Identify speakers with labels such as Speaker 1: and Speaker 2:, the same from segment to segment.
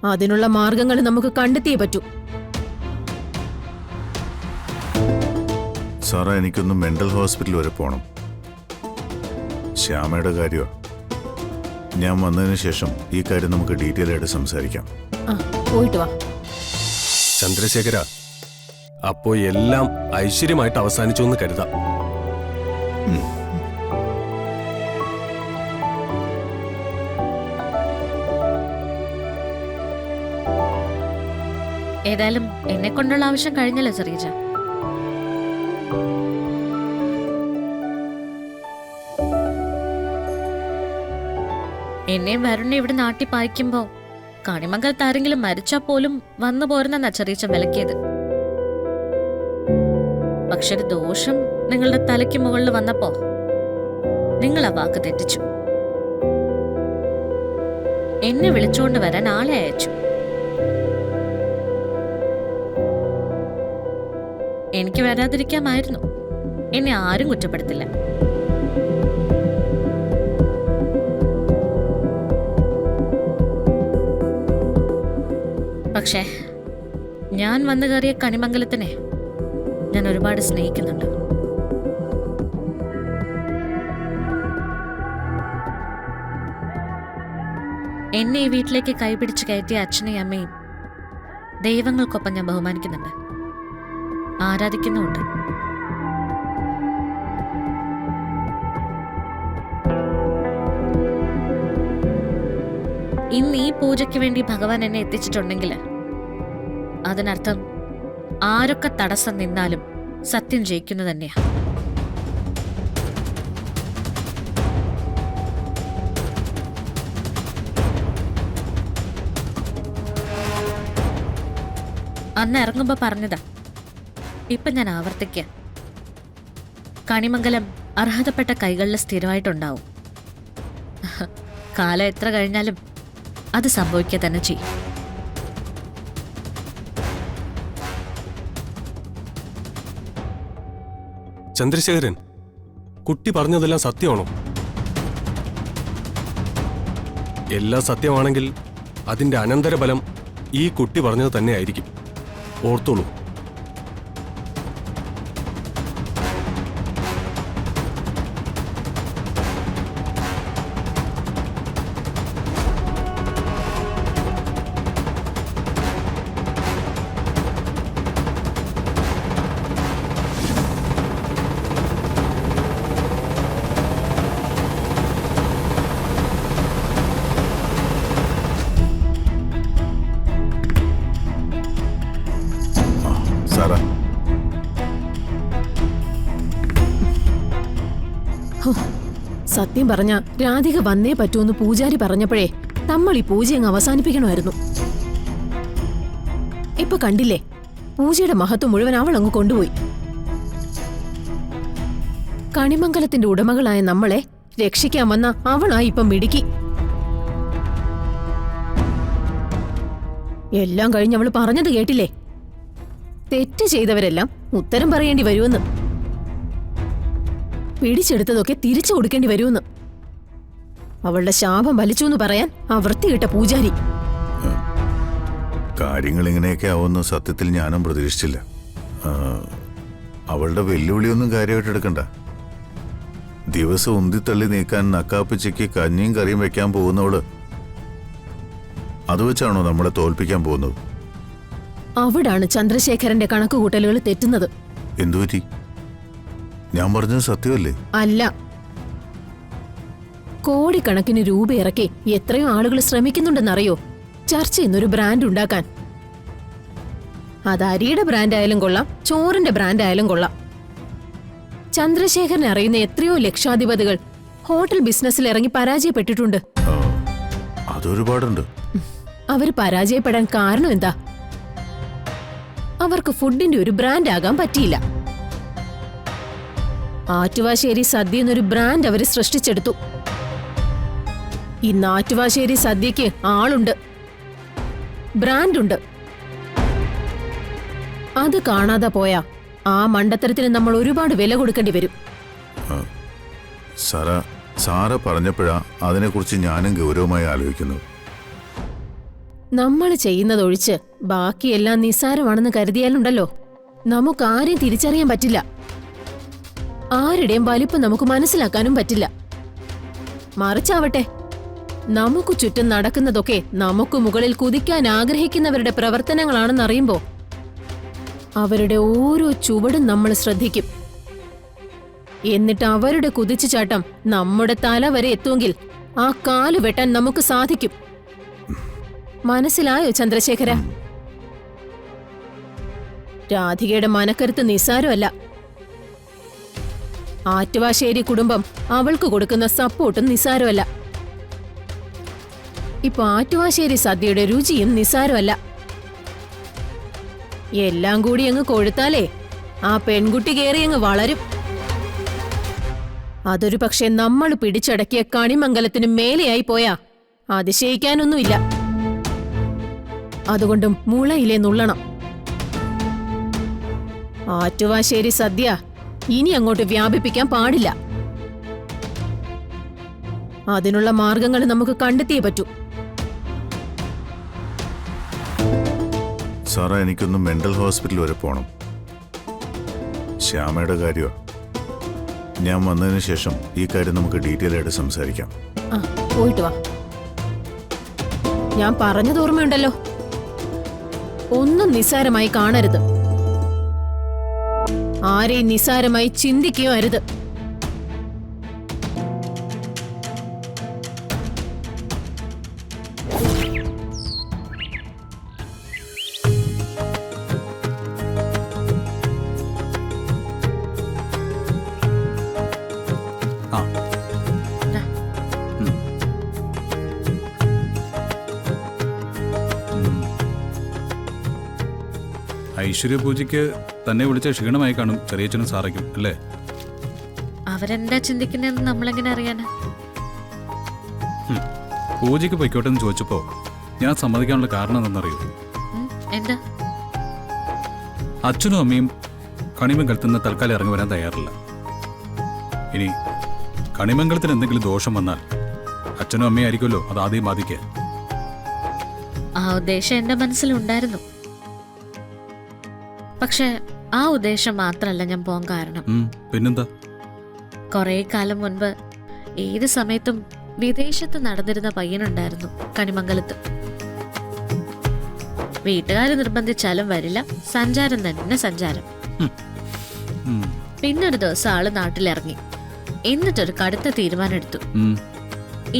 Speaker 1: അതിനുള്ള മാർഗങ്ങൾ നമുക്ക് കണ്ടെത്തിയേ പറ്റൂ.
Speaker 2: സാറേ, എനിക്കൊന്ന് മെന്റൽ ഹോസ്പിറ്റൽ വരെ പോകണം. ശ്യാമയുടെ കാര്യമാണ്. ഞാൻ വന്നതിന് ശേഷം ഈ കാര്യം നമുക്ക് ഡീറ്റെയിൽ ആയിട്ട് സംസാരിക്കാം.
Speaker 1: പോയിട്ട് വാ.
Speaker 3: ചന്ദ്രശേഖര, അപ്പോ എല്ലാം ഐശ്വര്യമായിട്ട് അവസാനിച്ചു എന്ന് കരുതാം.
Speaker 4: ഏതായാലും എന്നെ കൊണ്ടുള്ള ആവശ്യം കഴിഞ്ഞല്ലോ ചെറിയച്ച. എന്നെയും വരുണ്ണെ ഇവിടെ നാട്ടി പായിക്കുമ്പോ കണിമംഗലത്ത് ആരെങ്കിലും മരിച്ചാ പോലും വന്നു പോരുന്ന ചെറിയച്ച വിലക്കിയത്. പക്ഷെ ഒരു ദോഷം നിങ്ങളുടെ തലയ്ക്ക് മുകളിൽ വന്നപ്പോ നിങ്ങൾ ആ വാക്ക് തെറ്റിച്ചു. എന്നെ വിളിച്ചുകൊണ്ട് വരാൻ ആളെ അയച്ചു. എനിക്ക് വരാതിരിക്കാമായിരുന്നു. എന്നെ ആരും കുറ്റപ്പെടുത്തില്ല. പക്ഷേ ഞാൻ വന്നു കയറിയ കണിമംഗലത്തിനെ ഞാൻ ഒരുപാട് സ്നേഹിക്കുന്നുണ്ട്. എന്നെ ഈ വീട്ടിലേക്ക് കൈപിടിച്ച് കയറ്റിയ അച്ഛനെയും അമ്മയും ദൈവങ്ങൾക്കൊപ്പം ഞാൻ ബഹുമാനിക്കുന്നുണ്ട്, ആരാധിക്കുന്നുമുണ്ട്. ഇന്ന് ഈ പൂജയ്ക്ക് വേണ്ടി ഭഗവാൻ എന്നെ എത്തിച്ചിട്ടുണ്ടെങ്കിൽ അതിനർത്ഥം ആരൊക്കെ തടസ്സം നിന്നാലും സത്യം ജയിക്കുന്നു തന്നെയാ. അന്ന് ഇറങ്ങുമ്പോ പറഞ്ഞതാ, ഇപ്പൊ ഞാൻ ആവർത്തിക്ക. കണിമംഗലം അർഹതപ്പെട്ട കൈകളിൽ സ്ഥിരമായിട്ടുണ്ടാവും. കാലം എത്ര കഴിഞ്ഞാലും അത് സംഭവിക്കുക തന്നെ ചെയ്യും.
Speaker 3: ചന്ദ്രശേഖരൻ, കുട്ടി പറഞ്ഞതെല്ലാം സത്യമാണോ? എല്ലാം സത്യമാണെങ്കിൽ അതിന്റെ അനന്തരഫലം ഈ കുട്ടി പറഞ്ഞത് തന്നെയായിരിക്കും. ഓർത്തോളൂ.
Speaker 2: സാറാ,
Speaker 1: സത്യം പറഞ്ഞ രാധിക വന്നേ പറ്റൂന്ന് പൂജാരി പറഞ്ഞപ്പോഴേ നമ്മൾ ഈ പൂജ അങ്ങ് അവസാനിപ്പിക്കണമായിരുന്നു. ഇപ്പൊ കണ്ടില്ലേ, പൂജയുടെ മഹത്വം മുഴുവൻ അവൾ അങ്ങ് കൊണ്ടുപോയി. കണിമംഗലത്തിന്റെ ഉടമകളായ നമ്മളെ രക്ഷിക്കാൻ വന്ന അവളായി ഇപ്പം മിടുക്കി. എല്ലാം കഴിഞ്ഞ് അവള് പറഞ്ഞത് കേട്ടില്ലേ, തെറ്റ് ചെയ്തവരെല്ലാം ഉത്തരം പറയേണ്ടി വരുമെന്ന്, പിടിച്ചെടുത്തതൊക്കെ തിരിച്ചു കൊടുക്കേണ്ടി വരുമെന്ന്. അവളുടെ ശാപം വലിച്ചു എന്ന് പറയാൻ ആ വൃത്തികെട്ട പൂജാരി.
Speaker 2: കാര്യങ്ങൾ ഇങ്ങനെയൊക്കെ ആവുമെന്ന് സത്യത്തിൽ ഞാനും പ്രതീക്ഷിച്ചില്ല. അവളുടെ വെല്ലുവിളിയൊന്നും കാര്യമായിട്ട് എടുക്കണ്ട. ദിവസം ഉന്തിത്തള്ളി നീക്കാൻ നക്കാപ്പിച്ചയ്ക്ക് കഞ്ഞിയും കറിയും വെക്കാൻ പോകുന്നവള് അത് വെച്ചാണോ നമ്മളെ തോൽപ്പിക്കാൻ പോകുന്നത്?
Speaker 1: അവിടാണ് ചന്ദ്രശേഖരന്റെ കണക്കുകൂട്ടലുകൾ തെറ്റുന്നത്.
Speaker 2: എന്തുപറ്റി? ഞാൻ പറഞ്ഞത് സത്യമല്ലേ?
Speaker 1: അല്ല, കോടിക്കണക്കിന് രൂപ ഇറക്കി എത്രയോ ആളുകൾ ശ്രമിക്കുന്നുണ്ടെന്നറിയോ ചർച്ച ചെയ്യുന്നൊരു ബ്രാൻഡ് ഉണ്ടാക്കാൻ. അത് അരിയുടെ ബ്രാൻഡ് ആയാലും കൊള്ളാം, ചോറിന്റെ ബ്രാൻഡ് ആയാലും കൊള്ളാം. ചന്ദ്രശേഖരനെ അറിയുന്ന എത്രയോ ലക്ഷാധിപതികൾ ഹോട്ടൽ ബിസിനസ്സിൽ ഇറങ്ങി പരാജയപ്പെട്ടിട്ടുണ്ട്.
Speaker 2: അതൊരുപാടുണ്ട്.
Speaker 1: അവര് പരാജയപ്പെടാൻ കാരണം എന്താ? അവർക്ക് ഫുഡിന്റെ ഒരു ബ്രാൻഡ് ആകാൻ പറ്റിയില്ല. ആറ്റുവാശ്ശേരി സദ്യ എന്നൊരു ബ്രാൻഡ് അവര് സൃഷ്ടിച്ചെടുത്തു. ഇന്ന് ആറ്റുവാശ്ശേരി സദ്യക്ക് ആളുണ്ട്, ബ്രാൻഡുണ്ട്. അത് കാണാതെ പോയാ ആ മണ്ടത്തരത്തിന് നമ്മൾ ഒരുപാട് വില കൊടുക്കേണ്ടി വരും.
Speaker 2: സാറ പറഞ്ഞപ്പോഴാ അതിനെക്കുറിച്ച് ഞാനും ഗൗരവമായി ആലോചിക്കുന്നു.
Speaker 1: നമ്മൾ ചെയ്യുന്നതൊഴിച്ച് ബാക്കിയെല്ലാം നിസ്സാരമാണെന്ന് കരുതിയാലുണ്ടല്ലോ നമുക്കാരെയും തിരിച്ചറിയാൻ പറ്റില്ല. ആരുടെയും വലിപ്പം നമുക്ക് മനസ്സിലാക്കാനും പറ്റില്ല. മറിച്ചാവട്ടെ, നമുക്ക് ചുറ്റും നടക്കുന്നതൊക്കെ നമുക്ക് മുകളിൽ കുതിക്കാൻ ആഗ്രഹിക്കുന്നവരുടെ പ്രവർത്തനങ്ങളാണെന്നറിയുമ്പോ അവരുടെ ഓരോ ചുവടും നമ്മൾ ശ്രദ്ധിക്കും. എന്നിട്ട് അവരുടെ കുതിച്ചുചാട്ടം നമ്മുടെ തല വരെ എത്തുമെങ്കിൽ ആ കാല് വെട്ടാൻ നമുക്ക് സാധിക്കും. മനസ്സിലായോ ചന്ദ്രശേഖര? രാധികയുടെ മനക്കരുത്ത് നിസ്സാരമല്ല. ആറ്റുവാശ്ശേരി കുടുംബം അവൾക്ക് കൊടുക്കുന്ന സപ്പോർട്ടും നിസ്സാരമല്ല. ഇപ്പൊ ആറ്റുവാശ്ശേരി സദ്യയുടെ രുചിയും നിസ്സാരമല്ല. എല്ലാം കൂടി അങ്ങ് കൊഴുത്താലേ ആ പെൺകുട്ടി കേറി അങ്ങ് വളരും. അതൊരു പക്ഷെ നമ്മൾ പിടിച്ചടക്കിയ കണിമംഗലത്തിനു മേലെയായി പോയാ അതിശയിക്കാനൊന്നുമില്ല. അതുകൊണ്ട് മുളയിലെ നുള്ളണം. ആറ്റുവാശ്ശേരി സദ്യ ഇനി അങ്ങോട്ട് വ്യാപിപ്പിക്കാൻ പാടില്ല. അതിനുള്ള മാർഗങ്ങൾ നമുക്ക് കണ്ടെത്തിയേ പറ്റൂ.
Speaker 2: സാറേ, എനിക്കൊന്ന് മെന്റൽ ഹോസ്പിറ്റൽ വരെ പോണം. ശ്യാമയുടെ കാര്യമാണ്. ഞാൻ വന്നതിന് ശേഷം ഈ കാര്യം നമുക്ക് ഡീറ്റെയിൽ ആയിട്ട് സംസാരിക്കാം.
Speaker 1: ആ, പോയിട്ട് വാ. ഞാൻ പറഞ്ഞത് ഓർമ്മയുണ്ടല്ലോ, ഒന്നും നിസ്സാരമായി കാണരുത്. ആരെയും നിസ്സാരമായി ചിന്തിക്കുകയോ അരുത്.
Speaker 5: ഐശ്വര്യ പൂജയ്ക്ക് തന്നെ വിളിച്ച ക്ഷീണമായി കാണും ചെറിയച്ഛനും സാറയ്ക്കും അല്ലേ?
Speaker 4: അവരെന്താ ചിന്തിക്കുന്നതെന്ന് നമ്മളെങ്ങനെ അറിയാനാ?
Speaker 5: പൂജയ്ക്ക് പൊയ്ക്കോട്ടെ എന്ന് ചോദിച്ചപ്പോ ഞാൻ സമ്മതിക്കാനുള്ള കാരണം എന്തെന്നറിയൂ?
Speaker 4: എന്താ?
Speaker 5: അച്ഛനും അമ്മയും കണിമംഗലത്തിൽ നിന്ന് തൽക്കാലം ഇറങ്ങി വരാൻ തയ്യാറില്ല. ഇനി കണിമംഗലത്തിന് എന്തെങ്കിലും ദോഷം വന്നാൽ അച്ഛനും അമ്മയും ആയിരിക്കുമല്ലോ അത് ആദ്യം ബാധിക്കുക.
Speaker 4: ആ ഉദ്ദേശം എന്റെ മനസ്സിലുണ്ടായിരുന്നു. പക്ഷെ ആ ഉദ്ദേശം മാത്രമല്ല ഞാൻ പോകാൻ കാരണം.
Speaker 5: പിന്നെന്താ?
Speaker 4: കുറെ കാലം മുൻപ് ഏത് സമയത്തും വിദേശത്ത് നടന്നിരുന്ന പയ്യനുണ്ടായിരുന്നു കണിമംഗലത്ത്. വീട്ടുകാര് നിർബന്ധിച്ചാലും വരില്ല, സഞ്ചാരം തന്നെ സഞ്ചാരം. പിന്നൊരു ദിവസം ആള് നാട്ടിലിറങ്ങി. എന്നിട്ടൊരു കടുത്ത തീരുമാനം എടുത്തു.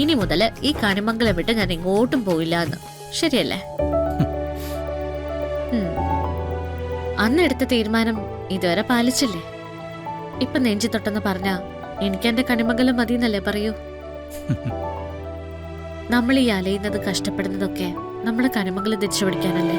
Speaker 4: ഇനി മുതല് ഈ കണിമംഗലം വിട്ട് ഞാൻ എങ്ങോട്ടും പോയില്ല എന്ന്. ശരിയല്ലേ? അന്ന് എടുത്ത തീരുമാനം ഇതുവരെ പാലിച്ചില്ലേ? ഇപ്പൊ നെഞ്ചി തൊട്ടെന്ന് പറഞ്ഞാ എനിക്ക് എന്റെ കണിമംഗലം മതിയെന്നല്ലേ പറയൂ? നമ്മൾ ഈ അലയുന്നത് കഷ്ടപ്പെടുന്നതൊക്കെ നമ്മുടെ കണിമംഗലം തിരിച്ചു പിടിക്കാനല്ലേ?